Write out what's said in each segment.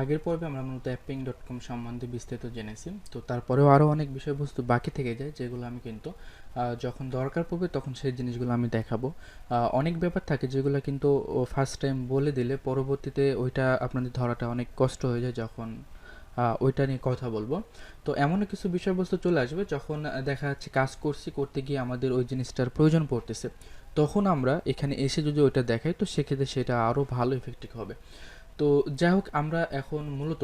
আগের পর্বে আমরা মূলত apping.com সম্বন্ধে বিস্তারিত জেনেছি। তো তারপরেও আরও অনেক বিষয়বস্তু বাকি থেকে যায়, যেগুলো আমি কিন্তু যখন দরকার পড়বে তখন সেই জিনিসগুলো আমি দেখাবো। অনেক ব্যাপার থাকে যেগুলো কিন্তু ফার্স্ট টাইম বলে দিলে পরবর্তীতে ওইটা আপনাদের ধরাটা অনেক কষ্ট হয়ে যায় যখন ওইটা নিয়ে কথা বলবো। তো এমনও কিছু বিষয়বস্তু চলে আসবে যখন দেখা যাচ্ছে কাজ করতে গিয়ে আমাদের ওই জিনিসটার প্রয়োজন পড়তেছে। তখন আমরা এখানে এসে যদি ওইটা দেখাই, তো সেক্ষেত্রে সেটা আরও ভালো ইফেক্টিভ হবে। তো যাই হোক, আমরা এখন মূলত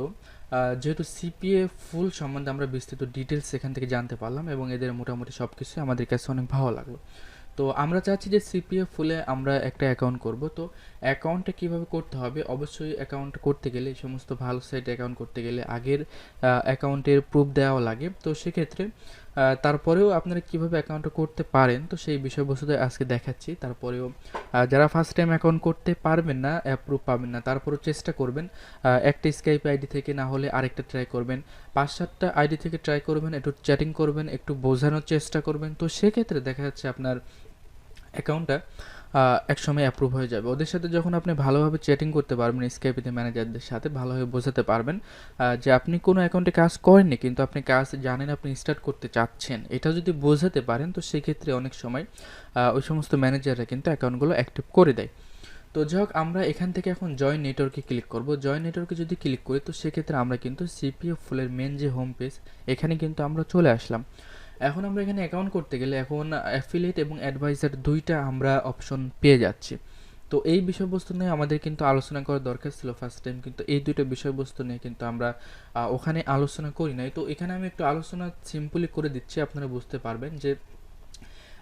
যেহেতু সিপিএ ফুল সম্বন্ধে আমরা বিস্তৃত ডিটেলস এখান থেকে জানতে পারলাম এবং এদের মোটামুটি সব কিছু আমাদের কাছে অনেক ভালো লাগলো। তো আমরা চাচ্ছি যে সিপিএ ফুলে আমরা একটা অ্যাকাউন্ট করব। তো অ্যাকাউন্টটা কীভাবে করতে হবে, অবশ্যই অ্যাকাউন্ট করতে গেলে এই সমস্ত ভালো সাইট অ্যাকাউন্ট করতে গেলে আগের অ্যাকাউন্টের প্রুফ দেওয়া লাগে। তো সেক্ষেত্রে তারপরেও আপনারা কীভাবে অ্যাকাউন্টটা করতে পারেন, তো সেই বিষয়বস্তুতে আজকে দেখাচ্ছি। তারপরেও যারা ফার্স্ট টাইম অ্যাকাউন্ট করতে পারবেন না, অ্যাপ্রুভ পাবেন না, তারপরেও চেষ্টা করবেন একটা স্কাইপ আইডি থেকে না হলে আরেকটা ট্রাই করবেন, 5-7টা আইডি থেকে ট্রাই করবেন, একটু চ্যাটিং করবেন, একটু বোঝানোর চেষ্টা করবেন। তো সেক্ষেত্রে দেখা যাচ্ছে আপনার অ্যাকাউন্টটা একসময় অ্যাপ্রুভ হয়ে যাবে। ওদের সাথে যখন আপনি ভালোভাবে চ্যাটিং করতে পারবেন, স্কাইপেতে ম্যানেজারদের সাথে ভালোভাবে বোঝাতে পারবেন যে আপনি কোনো অ্যাকাউন্টে কাজ করেননি কিন্তু আপনি কাজ জানেন, আপনি স্টার্ট করতে চাচ্ছেন, এটা যদি বোঝাতে পারেন, তো সেক্ষেত্রে অনেক সময় ওই সমস্ত ম্যানেজাররা কিন্তু অ্যাকাউন্টগুলো অ্যাক্টিভ করে দেয়। তো যাই হোক, আমরা এখান থেকে এখন জয়েন নেটওয়ার্কে ক্লিক করব। জয়েন নেটওয়ার্কে যদি ক্লিক করি, তো সেক্ষেত্রে আমরা কিন্তু সিপিএফ ফুলের মেন যে হোম পেজ, এখানে কিন্তু আমরা চলে আসলাম। এখন আমরা এখানে অ্যাকাউন্ট করতে গেলে এখন অ্যাফিলিয়েট এবং অ্যাডভাইজার দুইটা আমরা অপশন পেয়ে যাচ্ছি। তো এই বিষয়বস্তু নিয়ে আমাদের কিন্তু আলোচনা করার দরকার ছিল ফার্স্ট টাইম, কিন্তু এই দুইটা বিষয়বস্তু নিয়ে কিন্তু আমরা ওখানে আলোচনা করি নাই। তো এখানে আমি একটু আলোচনা সিম্পলি করে দিচ্ছি, আপনারা বুঝতে পারবেন যে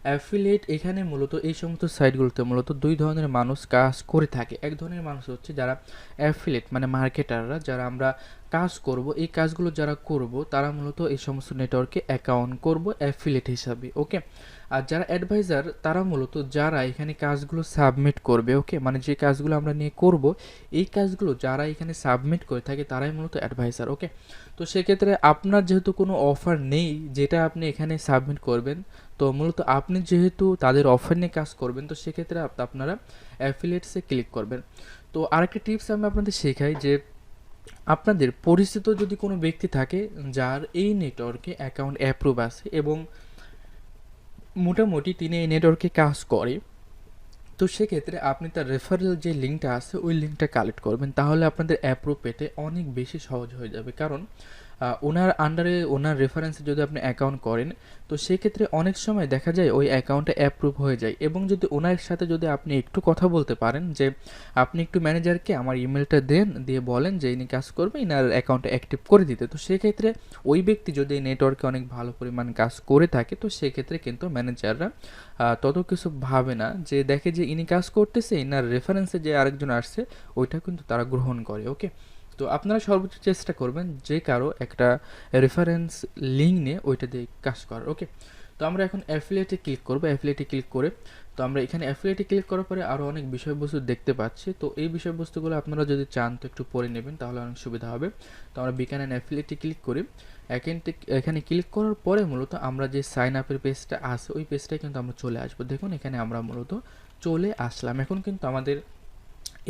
অ্যাফিলিয়েট এখানে মূলত এই সমস্ত সাইটগুলোতে মূলত দুই ধরনের মানুষ কাজ করে থাকে। এক ধরনের মানুষ হচ্ছে যারা অ্যাফিলিয়েট মানে মার্কেটাররা, যারা আমরা কাজ করব, এই কাজগুলো যারা করব তারা মূলত এই সমস্ত নেটওয়ার্কে অ্যাকাউন্ট করব অ্যাফিলিয়েট হিসাবে, ওকে। আর যারা অ্যাডভাইজার তারা মূলত যারা এখানে কাজগুলো সাবমিট করবে, ওকে, মানে যে কাজগুলো আমরা নিয়ে করব এই কাজগুলো যারা এখানে সাবমিট করে থাকে তারাই মূলত অ্যাডভাইজার, ওকে। তো সেক্ষেত্রে আপনার যেহেতু কোনো অফার নেই যেটা আপনি এখানে সাবমিট করবেন, তো মূলত আপনি যেহেতু তাদের অফার নিয়ে কাজ করবেন, তো সেক্ষেত্রে আপনারা অ্যাফিলিয়েটসে ক্লিক করবেন। তো আরেকটা টিপস আমি আপনাদের শেখাই যে আপনাদের পরিচিত যদি কোনো ব্যক্তি থাকে যার এই নেটওয়ার্কে অ্যাকাউন্ট অ্যাপ্রুভ আছে এবং মোটামুটি তিনি এই নেটওয়ার্কে কাজ করে, তো সেক্ষেত্রে আপনি তার রেফারেল যে লিঙ্কটা আছে ওই লিঙ্কটা কালেক্ট করবেন, তাহলে আপনাদের অ্যাপ্রুভ পেতে অনেক বেশি সহজ হয়ে যাবে। কারণ ওনার আন্ডারে ওনার রেফারেন্সে যদি আপনি অ্যাকাউন্ট করেন, তো সেক্ষেত্রে অনেক সময় দেখা যায় ওই অ্যাকাউন্টে অ্যাপ্রুভ হয়ে যায়। এবং যদি ওনার সাথে যদি আপনি একটু কথা বলতে পারেন যে আপনি একটু ম্যানেজারকে আমার ইমেলটা দেন, দিয়ে বলেন যে ইনি কাজ করবে, ইনার অ্যাকাউন্টে অ্যাক্টিভ করে দিতে, তো সেক্ষেত্রে ওই ব্যক্তি যদি এই নেটওয়ার্কে অনেক ভালো পরিমাণ কাজ করে থাকে, তো সেক্ষেত্রে কিন্তু ম্যানেজাররা তত কিছু ভাবে না, যে দেখে যে ইনি কাজ করতেছে, ইনার রেফারেন্সে যে আরেকজন আসছে ওইটা কিন্তু তারা গ্রহণ করে, ওকে। তো আপনারা সর্বোচ্চ চেষ্টা করবেন যে কারো একটা রেফারেন্স লিঙ্ক নিয়ে ওইটা দিয়ে কাজ করার, ওকে। তো আমরা এখন অ্যাফিলিয়েটে ক্লিক করব। অ্যাফিলিয়েটে ক্লিক করে তো আমরা এখানে অ্যাফিলিয়েটে ক্লিক করার পরে আরও অনেক বিষয়বস্তু দেখতে পাচ্ছি। তো এই বিষয়বস্তুগুলো আপনারা যদি চান তো একটু পড়ে নেবেন, তাহলে অনেক সুবিধা হবে। তো আমরা বিকান অ্যান্ড অ্যাফিলিয়েটে ক্লিক করি। এখানে ক্লিক করার পরে মূলত আমরা যে সাইন আপের পেজটা আছে ওই পেজটায় কিন্তু আমরা চলে আসবো। দেখুন এখানে আমরা মূলত চলে আসলাম। এখন কিন্তু আমাদের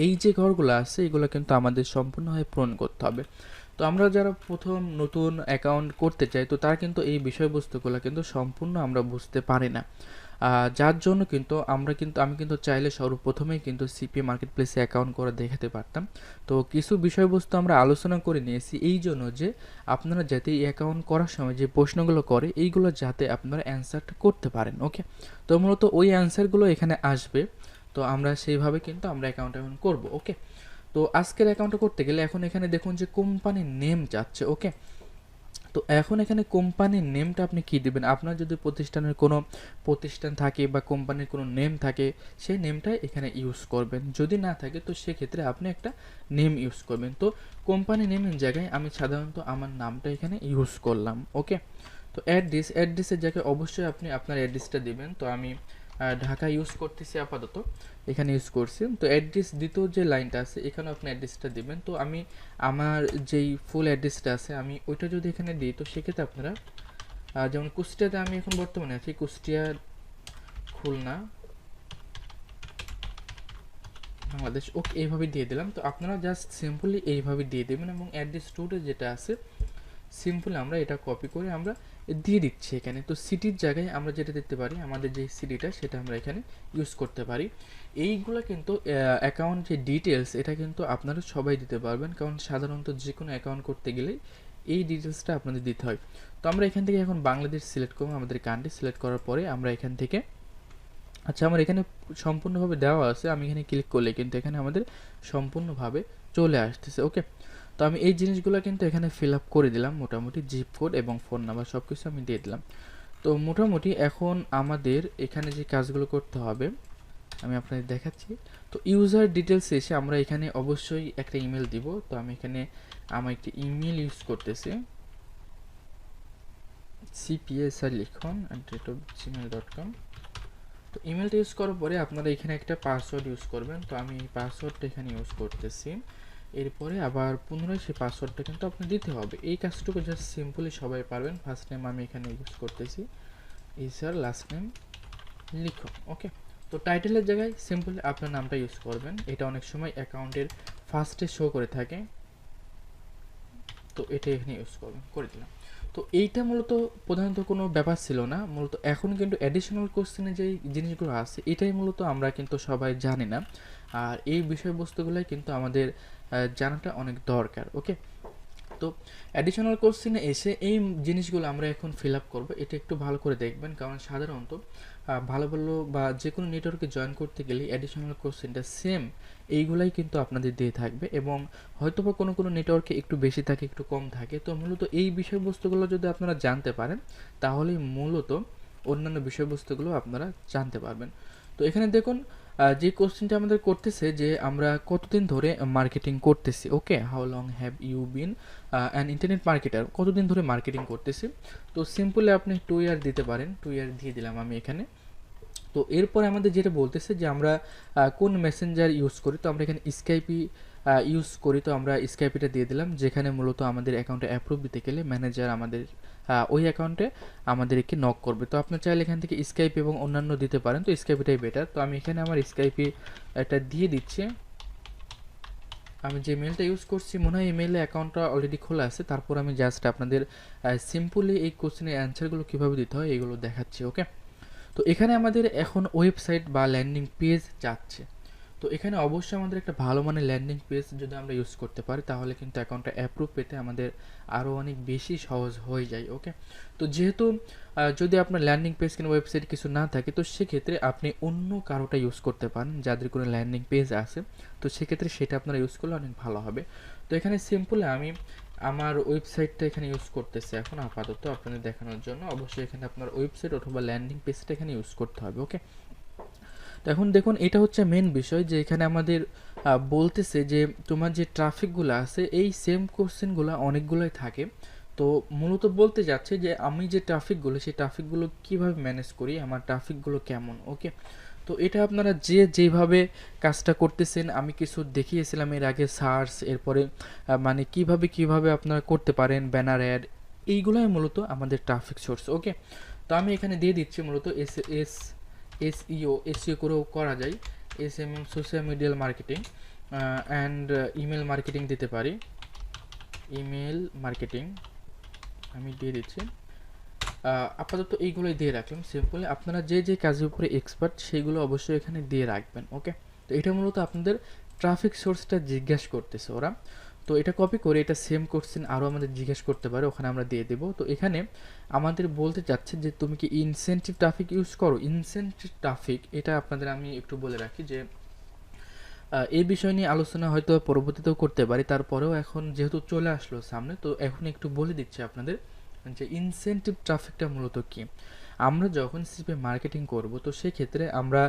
এই যে ঘরগুলো আছে এগুলো কিন্তু আমাদের সম্পূর্ণভাবে পূরণ করতে হবে। তো আমরা যারা প্রথম নতুন অ্যাকাউন্ট করতে চাই, তো তারা কিন্তু এই বিষয়বস্তুগুলো কিন্তু সম্পূর্ণ আমরা বুঝতে পারি না, যার জন্য কিন্তু আমি কিন্তু চাইলে সর্বপ্রথমেই কিন্তু সিপি মার্কেট প্লেসে অ্যাকাউন্ট করে দেখাতে পারতাম। তো কিছু বিষয়বস্তু আমরা আলোচনা করে নিয়েছি এই জন্য যে আপনারা যাতে এই অ্যাকাউন্ট করার সময় যে প্রশ্নগুলো করে এইগুলো যাতে আপনারা অ্যান্সারটা করতে পারেন, ওকে। তো মূলত ওই অ্যান্সারগুলো এখানে আসবে, তো আমরা সেইভাবে কিন্তু আমরা অ্যাকাউন্ট এখন করব, ওকে। তো আজকের অ্যাকাউন্টটা করতে গেলে এখন এখানে দেখুন যে কোম্পানির নেম যাচ্ছে, ওকে। তো এখন এখানে কোম্পানির নেমটা আপনি কী দেবেন, আপনার যদি প্রতিষ্ঠানের কোনো প্রতিষ্ঠান থাকে বা কোম্পানির কোনো নেম থাকে সেই নেমটাই এখানে ইউজ করবেন, যদি না থাকে তো সেক্ষেত্রে আপনি একটা নেম ইউজ করবেন। তো কোম্পানি নেমের জায়গায় আমি সাধারণত আমার নামটা এখানে ইউজ করলাম, ওকে। তো অ্যাড্রেসের জায়গায় অবশ্যই আপনি আপনার অ্যাড্রেসটা দিবেন। তো আমি ঢাকা ইউজ করতেছি আপাতত, এখানে ইউজ করছি। তো অ্যাড্রেস দ্বিতীয় যে লাইনটা আছে এখানেও আপনি অ্যাড্রেসটা দিবেন। তো আমি আমার যেই ফুল অ্যাড্রেসটা আছে আমি ওইটা যদি এখানে দিই, তো সেক্ষেত্রে আপনারা যেমন কুষ্টিয়াতে আমি এখন বর্তমানে আছি, কুষ্টিয়া, খুলনা, বাংলাদেশ, ওকে এইভাবে দিয়ে দিলাম। তো আপনারা জাস্ট সিম্পলি এইভাবে দিয়ে দেবেন এবং অ্যাড্রেস টুতে যেটা আছে সিম্পলি আমরা এটা কপি করে আমরা দিয়ে দিচ্ছি এখানে। তো সিটির জায়গায় আমরা যেটা দিতে পারি, আমাদের যে সিটিটা সেটা আমরা এখানে ইউজ করতে পারি। এইগুলো কিন্তু অ্যাকাউন্ট যে ডিটেলস এটা কিন্তু আপনারা সবাই দিতে পারবেন, কারণ সাধারণত যে কোনো অ্যাকাউন্ট করতে গেলে এই ডিটেলসটা আপনাদের দিতে হয়। তো আমরা এখান থেকে এখন বাংলাদেশ সিলেক্ট করবো, আমাদের কান্ট্রি সিলেক্ট করার পরে আমরা এখান থেকে, আচ্ছা আমার এখানে সম্পূর্ণভাবে দেওয়া আছে, আমি এখানে ক্লিক করলে কিন্তু এখানে আমাদের সম্পূর্ণভাবে চলে আসতেছে। ওকে, তো আমি এই জিনিসগুলো কিন্তু এখানে ফিল আপ করে দিলাম, মোটামুটি জিপ কোড এবং ফোন নাম্বার সব কিছু আমি দিয়ে দিলাম। তো মোটামুটি এখন আমাদের এখানে যে কাজগুলো করতে হবে আমি আপনাদের দেখাচ্ছি। তো ইউজার ডিটেলস এসে আমরা এখানে অবশ্যই একটা ইমেল দিব। তো আমি এখানে আমার একটি ইমেল ইউজ করতেছি, cpsr লিখুন @gmail.com। তো ইমেলটা ইউজ করার পরে আপনারা এখানে একটা পাসওয়ার্ড ইউজ করবেন। তো আমি এই পাসওয়ার্ডটা এখানে ইউজ করতেছি। এরপরে আবার পুনরায় সেই পাসওয়ার্ডটা কিন্তু আপনার দিতে হবে। এই কাজটুকু জাস্ট সিম্পলি সবাই পারবেন। ফার্স্ট নেম আমি এখানে ইউজ করতেছি স্যার, লাস্ট নেম লিখুন। ওকে, তো টাইটেলের জায়গায় সিম্পলি আপনার নামটা ইউজ করবেন, এটা অনেক সময় অ্যাকাউন্টের ফার্স্টে শো করে থাকে, তো এটা এখানে ইউজ করবেন, করে দিলাম। তো এইটা মূলত প্রধানত কোনো ব্যাপার ছিল না, মূলত এখন কিন্তু অ্যাডিশনাল কোশ্চেনে যেই জিনিসগুলো আছে এটাই মূলত আমরা কিন্তু সবাই জানি না, আর এই বিষয়বস্তুগুলোই কিন্তু আমাদের জানাটা অনেক দরকার। ওকে, তো অ্যাডিশনাল কোশ্চেনে এসে এই জিনিসগুলো আমরা এখন ফিল আপ করবো, এটা একটু ভালো করে দেখবেন, কারণ সাধারণত ভালো ভালো বা যে কোনো নেটওয়ার্কে জয়েন করতে গেলে অ্যাডিশনাল কোশ্চেনটা সেম এইগুলাই কিন্তু আপনাদের দিয়ে থাকবে, এবং হয়তো বা কোনো কোনো নেটওয়ার্কে একটু বেশি থাকে একটু কম থাকে। তো মূলত এই বিষয়বস্তুগুলো যদি আপনারা জানতে পারেন তাহলে মূলত অন্যান্য বিষয়বস্তুগুলো আপনারা জানতে পারবেন। তো এখানে দেখুন যে কোশ্চেনটা আমাদের করতেছে যে আমরা কতদিন ধরে মার্কেটিং করতেছি। Okay, how long have you been an internet marketer, কতদিন ধরে মার্কেটিং করতেছি। তো সিম্পলি আপনি 2 ইয়ার দিতে পারেন, 2 ইয়ার দিয়ে দিলাম আমি এখানে। তো এরপরে আমাদের যেটা বলতেছে যে আমরা কোন মেসেঞ্জার ইউজ করি, তো আমরা এখানে স্কাইপি ইউজ করি, তো আমরা স্কাইপিটা দিয়ে দিলাম, যেখানে মূলত আমাদের অ্যাকাউন্টে অ্যাপ্রুভ দিতে গেলে ম্যানেজার আমাদের ওই অ্যাকাউন্টে আমাদেরকে নক করবে। তো আপনার চাইলে এখান থেকে স্কাইপ এবং অন্যান্য দিতে পারেন, তো স্কাইপিটাই বেটার। তো আমি এখানে আমার স্কাইপি এটা দিয়ে দিচ্ছি। আমি যে মেলটা ইউজ করছি মনে হয় ইমেলে অ্যাকাউন্টটা অলরেডি খোলা আছে, তারপর আমি জাস্ট আপনাদের সিম্পলি এই কোশ্চেনের অ্যান্সারগুলো কীভাবে দিতে হয় এগুলো দেখাচ্ছি। ওকে, তো এখানে আমাদের এখন ওয়েবসাইট বা ল্যান্ডিং পেজ যাচ্ছে। তো এখানে অবশ্যই আমাদের একটা ভালো মানের ল্যান্ডিং পেজ যদি আমরা ইউজ করতে পারি তাহলে কিন্তু অ্যাকাউন্টটা অ্যাপ্রুভ পেতে আমাদের আরও অনেক বেশি সহজ হয়ে যায়। ওকে, তো যেহেতু যদি আপনার ল্যান্ডিং পেজ কিংবা ওয়েবসাইট কিছু না থাকে তো সেক্ষেত্রে আপনি অন্য কারোটা ইউজ করতে পারেন যাদের কোনো ল্যান্ডিং পেজ আছে, তো সেক্ষেত্রে সেটা আপনারা ইউজ করলে অনেক ভালো হবে। তো এখানে সিম্পলি আমি আমার ওয়েবসাইটটা এখানে ইউজ করতেছি এখন আপাতত আপনাদের দেখানোর জন্য। অবশ্যই এখানে আপনার ওয়েবসাইট অথবা ল্যান্ডিং পেজটা এখানে ইউজ করতে হবে। ওকে, তো এখন দেখুন এটা হচ্ছে মেন বিষয় যে এখানে আমাদের বলতেছে যে তোমার যে ট্রাফিকগুলো আছে এই সেম কোশ্চেনগুলো অনেকগুলোই থাকে। তো মূলত বলতে যাচ্ছে যে আমি যে ট্রাফিকগুলো সেই ট্রাফিকগুলো কীভাবে ম্যানেজ করি, আমার ট্রাফিকগুলো কেমন। ওকে, তো এটা আপনারা যে যেভাবে কাজটা করতেছেন আমি কিছু দেখিয়েছিলাম এর আগে, সার্চ এরপরে মানে কিভাবে আপনারা করতে পারেন ব্যানার অ্যাড, এইগুলোই মূলত আমাদের ট্রাফিক সোর্স। ওকে, তো আমি এখানে দিয়ে দিচ্ছি মূলত এসইও করেও করা যায়, SMM social medial marketing and email marketing দিতে পারি। ইমেল মার্কেটিং আমি দিয়ে দিচ্ছি, আপাতত এইগুলোই দিয়ে রাখলাম সিম্পলি। আপনারা যে যে কাজের উপরে এক্সপার্ট সেইগুলো অবশ্যই এখানে দিয়ে রাখবেন। ওকে, তো এটা মূলত আপনাদের ট্রাফিক সোর্সটা জিজ্ঞেস করতেছে ওরা, তো এটা কপি করে এটা সেম কোশ্চেন আরও আমাদের জিজ্ঞেস করতে পারে, ওখানে আমরা দিয়ে দেবো। তো এখানে আমাদের বলতে চাচ্ছে যে তুমি কি ইনসেন্টিভ ট্রাফিক ইউজ করো। ইনসেন্টিভ ট্রাফিক এটা আপনাদের আমি একটু বলে রাখি যে এই বিষয় নিয়ে আলোচনা হয়তো পরবর্তীতেও করতে পারি, তারপরেও এখন যেহেতু চলে আসলো সামনে তো এখন একটু বলে দিচ্ছি আপনাদের যে ইনসেন্টিভ ট্রাফিকটা মূলত কী। আমরা যখন সিপে মার্কেটিং করব তো সেক্ষেত্রে আমরা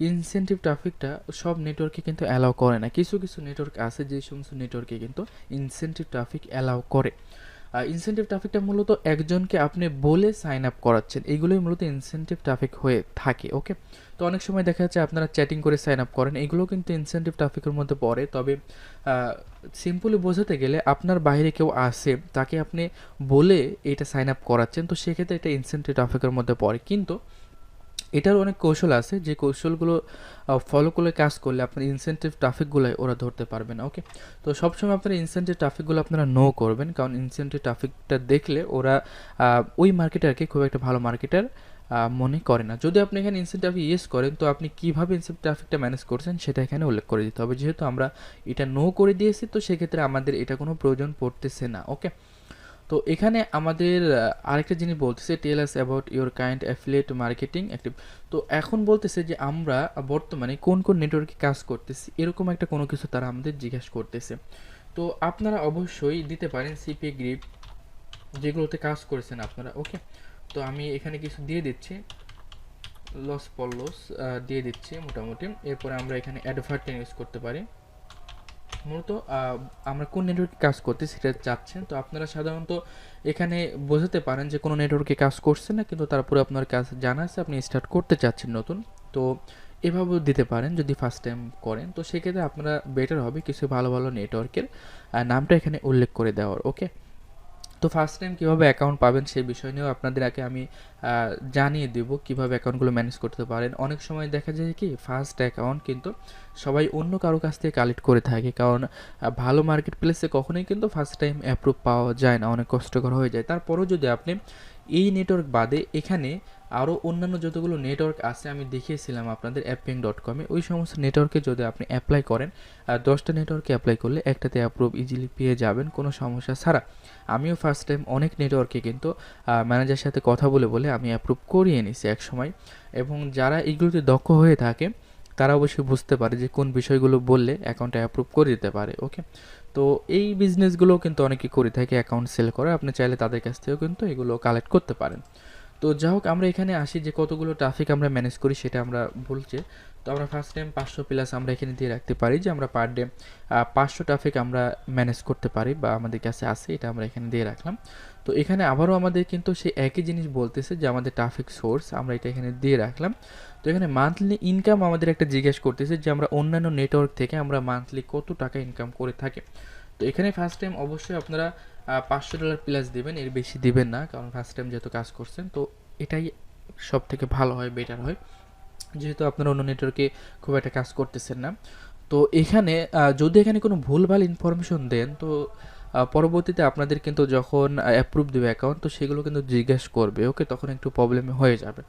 ইনসেন্টিভ ট্রাফিকটা সব নেটওয়ার্কে কিন্তু অ্যালাউ করে না, কিছু কিছু নেটওয়ার্ক আছে যে সমস্ত নেটওয়ার্কে কিন্তু ইনসেন্টিভ ট্রাফিক অ্যালাউ করে। ইনসেন্টিভ ট্রাফিকটা মূলত একজনকে আপনি বলে সাইন আপ করাচ্ছেন, এইগুলোই মূলত ইনসেন্টিভ ট্রাফিক হয়ে থাকে। ওকে, তো অনেক সময় দেখা যাচ্ছে আপনারা চ্যাটিং করে সাইন আপ করেন, এগুলো কিন্তু ইনসেন্টিভ ট্রাফিকের মধ্যে পড়ে। তবে সিম্পলি বোঝাতে গেলে আপনার বাইরে কেউ আসে তাকে আপনি বলে এটা সাইন আপ করাচ্ছেন, তো সেক্ষেত্রে এটা ইনসেন্টিভ ট্রাফিকের মধ্যে পড়ে। কিন্তু এটার অনেক কৌশল আছে, যে কৌশলগুলো ফলো করে কাজ করলে আপনার ইনসেনটিভ ট্রাফিকগুলো ওরা ধরতে পারবে না। ওকে, তো সবসময় আপনারা ইনসেনটিভ ট্রাফিকগুলো আপনারা নো করবেন, কারণ ইনসেনটিভ ট্রাফিকটা দেখলে ওরা ওই মার্কেটারকে খুব একটা ভালো মার্কেটার মনে করে না। যদি আপনি এখানে ইনসেন্টিভ ট্রাফিক ইউজ করেন, তো আপনি কীভাবে ইনসেন্টিভ ট্রাফিকটা ম্যানেজ করছেন সেটা এখানে উল্লেখ করে দিতে হবে। যেহেতু আমরা এটা নো করে দিয়েছি, তো সেক্ষেত্রে আমাদের এটা কোনো প্রয়োজন পড়তেছে না। ওকে, তো এখানে আমাদের আরেকটা জিনিস বলতেছে, tell us about your kind affiliate marketing active. তো এখন বলতেছে যে আমরা বর্তমানে কোন কোন নেটওয়ার্কে কাজ করতেছি, এরকম একটা কোনো কিছু তারা আমাদের জিজ্ঞাসা করতেছে। তো আপনারা অবশ্যই দিতে পারেন সিপি গ্রিপ, যেগুলোতে কাজ করেছেন আপনারা। ওকে, তো আমি এখানে কিছু দিয়ে দিচ্ছি, লস পল্লস দিয়ে দিচ্ছি মোটামুটি। এরপরে আমরা এখানে অ্যাডভার্টাইজ ইউজ করতে পারি। মূলত আমরা কোন নেটওয়ার্কে কাজ করতে সেটা চাচ্ছেন, তো আপনারা সাধারণত এখানে বোঝাতে পারেন যে কোনো নেটওয়ার্কে কাজ করছেন না, কিন্তু তারপরে আপনার কাজ জানা আছে, আপনি স্টার্ট করতে চাচ্ছেন নতুন। তো এভাবেও দিতে পারেন যদি ফার্স্ট টাইম করেন, তো সেক্ষেত্রে আপনারা বেটার হবে কিছু ভালো ভালো নেটওয়ার্কের নামটা এখানে উল্লেখ করে দেওয়ার। ওকে, তো ফার্স্ট টাইম কীভাবে অ্যাকাউন্ট পাবেন সেই বিষয় নিয়েও আপনাদের আগে আমি জানিয়ে দেব কীভাবে অ্যাকাউন্টগুলো ম্যানেজ করতে পারেন। অনেক সময় দেখা যায় কি ফার্স্ট অ্যাকাউন্ট কিন্তু সবাই অন্য কারো কাছ থেকে কালেক্ট করে থাকে, কারণ ভালো মার্কেট প্লেসে কখনোই কিন্তু ফার্স্ট টাইম অ্যাপ্রুভ পাওয়া যায় না, অনেক কষ্টকর হয়ে যায়। তারপরেও যদি আপনি এই নেটওয়ার্ক বাদে এখানে আরও অন্যান্য যতগুলো নেটওয়ার্ক আছে আমি দেখিয়েছিলাম আপনাদের apping.com-এ, ওই সমস্ত নেটওয়ার্কে যদি আপনি অ্যাপ্লাই করেন, 10টা নেটওয়ার্কে অ্যাপ্লাই করলে একটাতে অ্যাপ্রুভ ইজিলি পেয়ে যাবেন কোনো সমস্যা ছাড়া। আমিও ফার্স্ট টাইম অনেক নেটওয়ার্কে কিন্তু ম্যানেজারের সাথে কথা বলে বলে আমি অ্যাপ্রুভ করিয়ে নিছি এক সময়। এবং যারা এগুলোতে দক্ষ হয়ে থাকে তারা অবশ্যই বুঝতে পারে যে কোন বিষয়গুলো বললে অ্যাকাউন্টে অ্যাপ্রুভ করে দিতে পারে। ওকে, তো এই বিজনেসগুলোও কিন্তু অনেকে করে থাকে, অ্যাকাউন্ট সেল করে, আপনি চাইলে তাদের কাছ থেকেও কিন্তু এগুলো কালেক্ট করতে পারেন। তো যাই হোক, আমরা এখানে আসি যে কতগুলো ট্রাফিক আমরা ম্যানেজ করি সেটা আমরা বলছি। তো আমরা ফার্স্ট টাইম 500 প্লাস আমরা এখানে দিয়ে রাখতে পারি, যে আমরা পার ডে 500 ট্রাফিক আমরা ম্যানেজ করতে পারি বা আমাদের কাছে আছে, এটা আমরা এখানে দিয়ে রাখলাম। তো এখানে আবারও আমাদের কিন্তু সেই একই জিনিস বলতেছে যে আমাদের ট্রাফিক সোর্স আমরা এটা এখানে দিয়ে রাখলাম। তো এখানে মান্থলি ইনকাম আমাদের একটা জিজ্ঞেস করতেছে যে আমরা অন্যান্য নেটওয়ার্ক থেকে আমরা মান্থলি কত টাকা ইনকাম করে থাকি। তো এখানে ফার্স্ট টাইম অবশ্যই আপনারা $500 প্লাস দেবেন, এর বেশি দিবেন না, কারণ ফার্স্ট টাইম যেহেতু কাজ করছেন। তো এটাই সব থেকে ভালো হয়, বেটার হয়, যেহেতু আপনারা অন্য নেটওয়ার্কে খুব একটা কাজ করতেছেন না। তো এখানে যদি এখানে কোনো ভুলভাল ইনফরমেশন দেন, তো পরবর্তীতে আপনাদের কিন্তু যখন অ্যাপ্রুভ দেবে অ্যাকাউন্ট, তো সেগুলো কিন্তু জিজ্ঞেস করবে। ওকে, তখন একটু প্রবলেম হয়ে যাবে।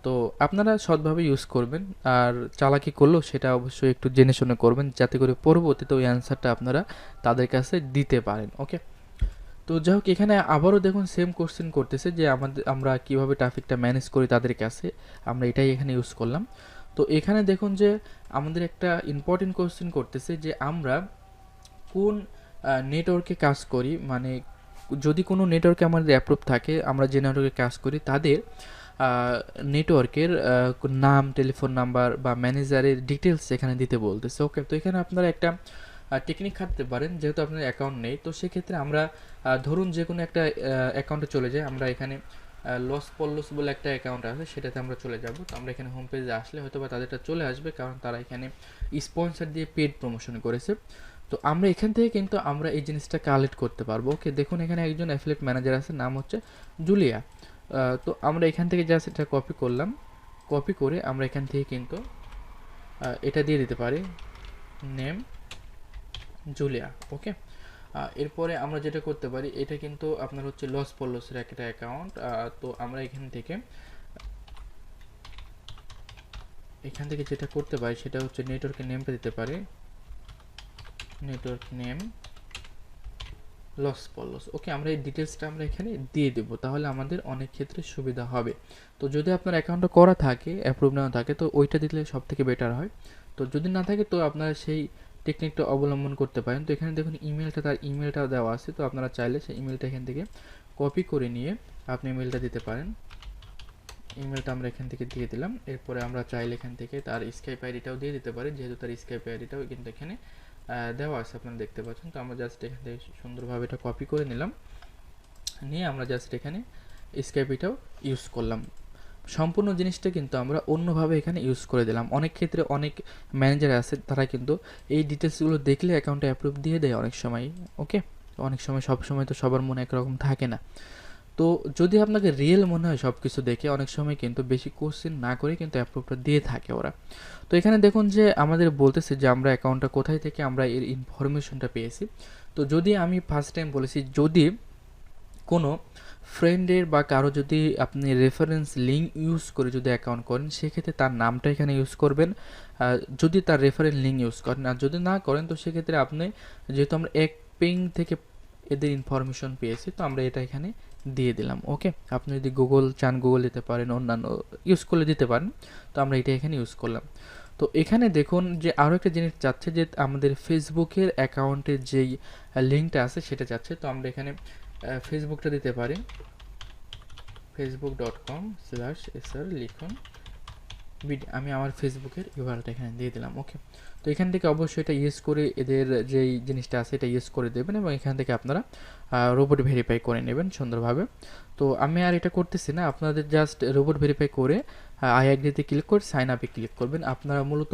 তো আপনারা সৎভাবে ইউজ করবেন, আর চালাকি করলেও সেটা অবশ্যই একটু জেনে শুনে করবেন, যাতে করে পরবর্তীতে ওই অ্যান্সারটা আপনারা তাদের কাছে দিতে পারেন। ওকে, তো যাই হোক, এখানে আবারও দেখুন সেম কোশ্চেন করতেছে যে আমরা কিভাবে ট্রাফিকটা ম্যানেজ করি তাদের কাছে, আমরা এটাই এখানে ইউজ করলাম। তো এখানে দেখুন যে আমাদের একটা ইম্পর্টেন্ট কোশ্চেন করতেছে যে আমরা কোন নেটওয়ার্কে কাজ করি, মানে যদি কোনো নেটওয়ার্কে আমাদের অ্যাপ্রুভ থাকে, আমরা যে নেটওয়ার্কে কাজ করি তাদের নেটওয়ার্কের নাম, টেলিফোন নাম্বার বা ম্যানেজারের ডিটেলস এখানে দিতে বলতেছে। ওকে, তো এখানে আপনারা একটা টেকনিক খাটতে পারেন, যেহেতু আপনার অ্যাকাউন্ট নেই, তো সেক্ষেত্রে আমরা ধরুন যে কোনো একটা অ্যাকাউন্টে চলে যাই। আমরা এখানে লস পল্লস বলে একটা অ্যাকাউন্ট আছে, সেটাতে আমরা চলে যাব। তো আমরা এখানে হোম পেজে আসলে হয়তো বা তাদেরটা চলে আসবে, কারণ তারা এখানে স্পন্সর দিয়ে পেড প্রমোশন করেছে। তো আমরা এখান থেকে কিন্তু আমরা এই জিনিসটা কালেক্ট করতে পারবো। ওকে, দেখুন এখানে একজন অ্যাফিলিয়েট ম্যানেজার আছে, নাম হচ্ছে জুলিয়া। তো আমরা এখান থেকে জাস্ট এটা কপি করলাম, কপি করে আমরা এখান থেকে কিন্তু এটা দিয়ে দিতে পারি, নেম জুলিয়া। ওকে, এরপরে আমরা যেটা করতে পারি, এটা কিন্তু আপনার হচ্ছে লস পল্লসের একটা অ্যাকাউন্ট। তো আমরা এখান থেকে যেটা করতে পারি সেটা হচ্ছে নেটওয়ার্কের নেমটা দিতে পারি, নেটওয়ার্ক নেম লস পল্লস। ওকে, আমরা এই ডিটেলসটা আমরা এখানে দিয়ে দেবো, তাহলে আমাদের অনেক ক্ষেত্রে সুবিধা হবে। তো যদি আপনার অ্যাকাউন্টটা করা থাকে, অ্যাপ্রুভ না থাকে, তো ওইটা দিলে সব থেকে বেটার হয়। তো যদি না থাকে, তো আপনারা সেই টেকনিকটা অবলম্বন করতে পারেন। তো এখানে দেখুন ইমেলটা, তার ইমেলটা দেওয়া আছে, তো আপনারা চাইলে সেই ইমেলটা এখান থেকে কপি করে নিয়ে আপনি ইমেলটা দিতে পারেন। ইমেলটা আমরা এখান থেকে দিয়ে দিলাম। এরপরে আমরা চাইলে এখান থেকে তার স্কাইপ আইডিটাও দিয়ে দিতে পারি, যেহেতু তার স্কাইপ আইডিটাও কিন্তু এখানে দেওয়া আছে, আপনারা দেখতে পাচ্ছেন। তো আমরা জাস্ট এখান থেকে সুন্দরভাবে এটা কপি করে নিলাম, নিয়ে আমরা জাস্ট এখানে স্কাইপিটাও ইউজ করলাম। সম্পূর্ণ জিনিসটা কিন্তু আমরা অন্যভাবে এখানে ইউজ করে দিলাম। অনেক ক্ষেত্রে অনেক ম্যানেজার আছে, তারা কিন্তু এই ডিটেলসগুলো দেখলে অ্যাকাউন্টে অ্যাপ্রুভ দিয়ে দেয় অনেক সময়। ওকে, অনেক সময়, সব সময় তো সবার মনে একরকম থাকে না। তো যদি আপনাকে রিয়েল মনে হয় সব কিছু দেখে, অনেক সময় কিন্তু বেশি কোশ্চেন না করে কিন্তু অ্যাপ্রুভটা দিয়ে থাকে ওরা। তো এখানে দেখুন যে আমাদের বলতেছে যে আমরা অ্যাকাউন্টটা কোথায় থেকে আমরা এর ইনফরমেশনটা পেয়েছি। তো যদি আমি ফার্স্ট টাইম বলেছি, যদি কোনো ফ্রেন্ডের বা কারো যদি আপনি রেফারেন্স লিঙ্ক ইউজ করে যদি অ্যাকাউন্ট করেন, সেক্ষেত্রে তার নামটা এখানে ইউজ করবেন যদি তার রেফারেন্স লিঙ্ক ইউজ করেন। আর যদি না করেন, তো সেক্ষেত্রে আপনি, যেহেতু আমরা এক পিং থেকে এদের ইনফরমেশন পেয়েছি, তো আমরা এটা এখানে দিয়ে দিলাম। ওকে, আপনি যদি গুগল চান গুগল দিতে পারেন, অন্যান্য ইউজ করলে দিতে পারেন। তো আমরা এটা এখানে ইউজ করলাম। তো এখানে দেখুন যে আরও একটা জিনিস চাচ্ছে যে আমাদের ফেসবুকের অ্যাকাউন্টের যেই লিঙ্কটা আছে সেটা চাচ্ছে। তো আমরা এখানে ফেসবুকটা দিতে পারি, facebook.com/sr লিখুন। আমি আমার ফেসবুকের ইউআরএলটা এখানে দিয়ে দিলাম। ওকে, তো এখান থেকে অবশ্যই এটা ইউজ করে এদের যেই জিনিসটা আছে এটা ইউজ করে দেবেন, এবং এখান থেকে আপনারা রোবট ভেরিফাই করে নেবেন সুন্দরভাবে। তো আমি আর এটা করতেছি না, আপনাদের জাস্ট রোবট ভেরিফাই করে আইআইডিতে ক্লিক করে সাইন আপে ক্লিক করবেন। আপনারা মূলত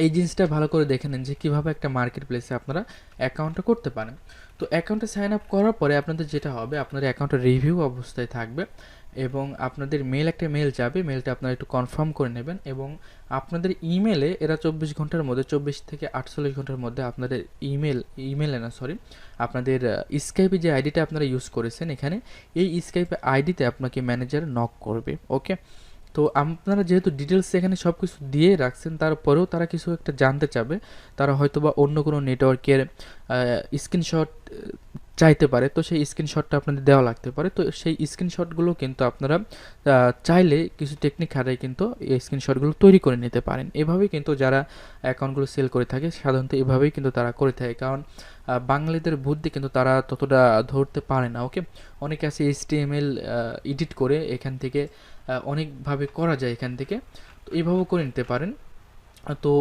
এই জিনিসটা ভালো করে দেখে নেন যে কীভাবে একটা মার্কেট প্লেসে আপনারা অ্যাকাউন্টটা করতে পারেন। তো অ্যাকাউন্টে সাইন আপ করার পরে আপনাদের যেটা হবে, আপনাদের অ্যাকাউন্টটা রিভিউ অবস্থায় থাকবে, এবং আপনাদের একটা মেল যাবে, মেলটা আপনারা একটু কনফার্ম করে নেবেন, এবং আপনাদের ইমেলে এরা 24 ঘন্টার মধ্যে, 24 থেকে 48 ঘন্টার মধ্যে আপনাদের ইমেলে না সরি আপনাদের স্কাইপে যে আইডিটা আপনারা ইউজ করেছেন এখানে, এই স্কাইপে আইডিতে আপনাকে ম্যানেজার নক করবে। ওকে, তো আপনারা যেহেতু ডিটেলস এখানে সব কিছু দিয়ে রাখছেন, তারপরেও তারা কিছু একটা জানতে চাবে, তারা হয়তো বা অন্য কোনো নেটওয়ার্কের স্ক্রিনশট চাইতে পারে, তো সেই স্ক্রিনশটটা আপনাদের দেওয়া লাগতে পারে। তো সেই স্ক্রিনশটগুলো কিন্তু আপনারা চাইলে কিছু টেকনিক খাটাই কিন্তু এই স্ক্রিনশটগুলো তৈরি করে নিতে পারেন। এভাবেই কিন্তু যারা অ্যাকাউন্টগুলো সেল করে থাকে সাধারণত এভাবেই কিন্তু তারা করে থাকে, কারণ বাঙালিদের বুদ্ধি কিন্তু তারা ততটা ধরতে পারে না। ওকে, অনেকে আছে HTML এডিট করে এখান থেকে অনেকভাবে করা যায় এখান থেকে, তো এইভাবেও করে নিতে পারেন। তো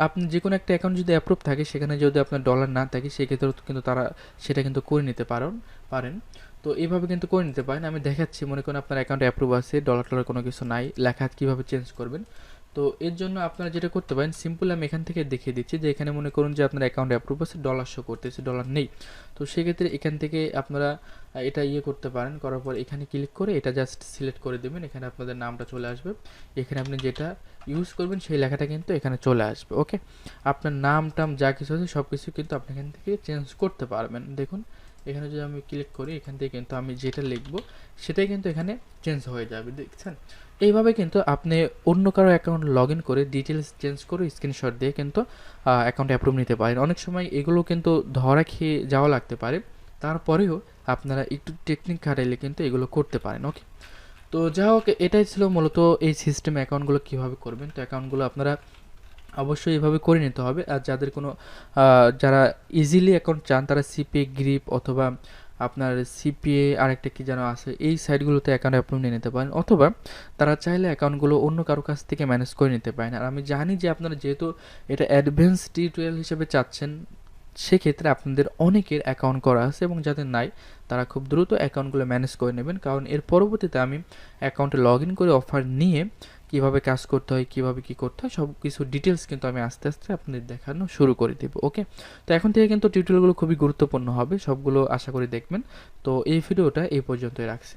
আপনি যে কোনো একটা অ্যাকাউন্ট যদি অ্যাপ্রুভ থাকে, সেখানে যদি আপনার ডলার না থাকে, সেক্ষেত্রেও কিন্তু তারা সেটা কিন্তু করে নিতে পারেন। তো এইভাবে কিন্তু করে নিতে পারেন। আমি দেখাচ্ছি, মনে করেন আপনার অ্যাকাউন্টে অ্যাপ্রুভ আছে, ডলার টলার কোনো কিছু নাই, লেখা কীভাবে চেঞ্জ করবেন। তো এর জন্য আপনারা যেটা করতে পারেন, সিম্পল আমি এখান থেকে দেখিয়ে দিচ্ছি যে এখানে মনে করুন যে আপনার অ্যাকাউন্টে অ্যাপ্রুভ আছে, ডলার শো করতেছে, ডলার নেই। তো সেক্ষেত্রে এখান থেকে আপনারা এটা করতে পারেন, করার পর এখানে ক্লিক করে এটা জাস্ট সিলেক্ট করে দেবেন, এখানে আপনাদের নামটা চলে আসবে, এখানে আপনি যেটা ইউজ করবেন সেই লেখাটা কিন্তু এখানে চলে আসবে। ওকে, আপনার নাম টাম যা কিছু আছে সব কিছু কিন্তু আপনি এখান থেকে চেঞ্জ করতে পারবেন। দেখুন এখানে যদি আমি ক্লিক করি, এখান থেকে কিন্তু আমি যেটা লিখবো সেটাই কিন্তু এখানে চেঞ্জ হয়ে যাবে, দেখছেন। এইভাবে কিন্তু আপনি অন্য কারো অ্যাকাউন্ট লগ ইন করে ডিটেলস চেঞ্জ করে স্ক্রিনশট দিয়ে কিন্তু অ্যাকাউন্ট অ্যাপ্রুভ নিতে পারেন। অনেক সময় এগুলো কিন্তু ধরা খেয়ে যাওয়া লাগতে পারে, তারপরেও আপনারা একটু টেকনিক খাটাইলে কিন্তু এগুলো করতে পারেন। ওকে, তো যাই হোক, এটাই ছিল মূলত এই সিস্টেম অ্যাকাউন্টগুলো কীভাবে করবেন। তো অ্যাকাউন্টগুলো আপনারা অবশ্যই এভাবে করে নিতে হবে। আর যাদের কোনো যারা ইজিলি অ্যাকাউন্ট চান, তারা সিপিএ গ্রিপ অথবা আপনার সিপিএ আরেকটা কি যেন আছে, এই সাইটগুলোতে অ্যাকাউন্ট অ্যাপ্রুভ নিয়ে নিতে পারেন, অথবা তারা চাইলে অ্যাকাউন্টগুলো অন্য কারো কাছ থেকে ম্যানেজ করে নিতে পারেন। আর আমি জানি যে আপনারা যেহেতু এটা অ্যাডভান্স টিউটোরিয়াল হিসেবে চাচ্ছেন, সেক্ষেত্রে আপনাদের অনেকের অ্যাকাউন্ট করা আছে, এবং যাদের নাই তারা খুব দ্রুত অ্যাকাউন্টগুলো ম্যানেজ করে নেবেন, কারণ এর পরবর্তীতে আমি অ্যাকাউন্টে লগ ইন করে অফার নিয়ে কীভাবে কাজ করতে হয়, কীভাবে কী করতে হয়, সব কিছু ডিটেলস কিন্তু আমি আস্তে আস্তে আপনাদের দেখানো শুরু করে দেবো। ওকে, তো এখন থেকে কিন্তু টিউটোরিয়ালগুলো খুবই গুরুত্বপূর্ণ হবে, সবগুলো আশা করি দেখবেন। তো এই ভিডিওটা এই পর্যন্তই রাখছি।